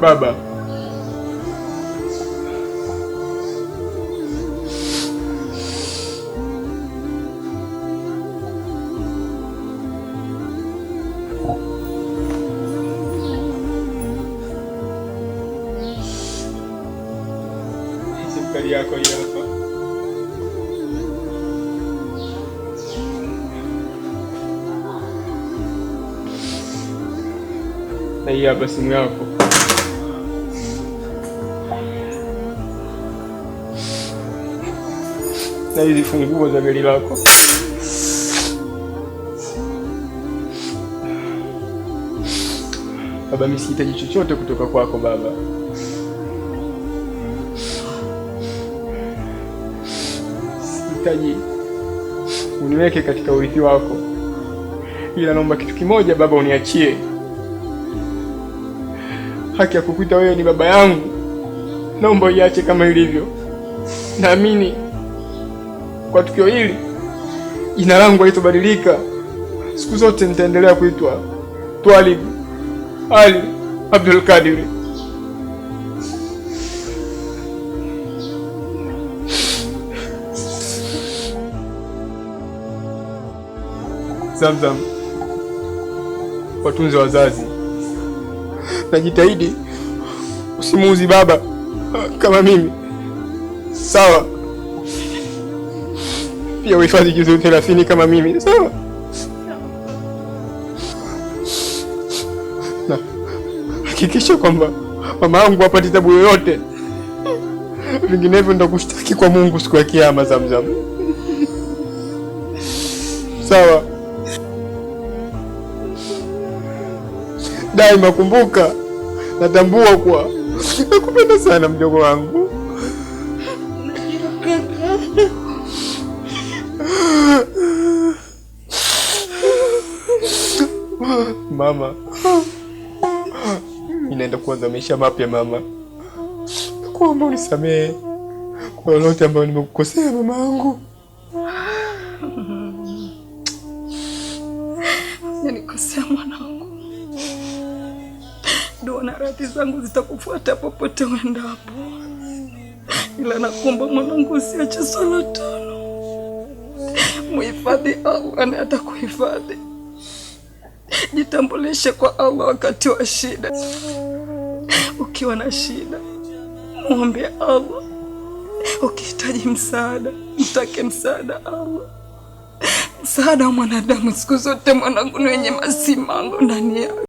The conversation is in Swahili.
Baba, serikali yako hii hapa. Na hii hapa simu yako. Na hizi funguo za gari lako. Baba, mimi sihitaji chochote kutoka kwako baba. Sihitaji uniweke katika urithi wako, ila naomba kitu kimoja baba, uniachie haki ya kukuita wewe ni baba yangu. Naomba uiache kama ilivyo. Naamini kwa tukio hili jina langu halitobadilika. Siku zote nitaendelea kuitwa Twalib Ali Abdul Qadir. Zamzam, watunze wazazi. Najitahidi usimuuzi baba kama mimi, sawa? Pia uhifadhi juzu 30 kama mimi, sawa? Na hakikisha kwamba mama yangu hapati tabu yoyote, vinginevyo nitakushtaki kwa Mungu siku ya Kiyama. Zamzam, sawa? Daima kumbuka, natambua kuwa nakupenda sana mdogo wangu. Mama, ninaenda kuanza maisha mapya mama. Nakuomba unisamehe kwa lolote ambayo nimekukosea mama yangu. Usinikosea mwanangu. Dua na radhi zangu zitakufuata popote uendapo. Ila nakuomba mwanangu, usiache swala tano. Muhifadhi Allah na atakuhifadhi. Jitambulishe kwa Allah wakati wa shida. Ukiwa na shida, muombe Allah. Ukihitaji msaada, mtake msaada Allah. Msaada wa mwanadamu siku zote mwanangu ni wenye masimango ndani yake.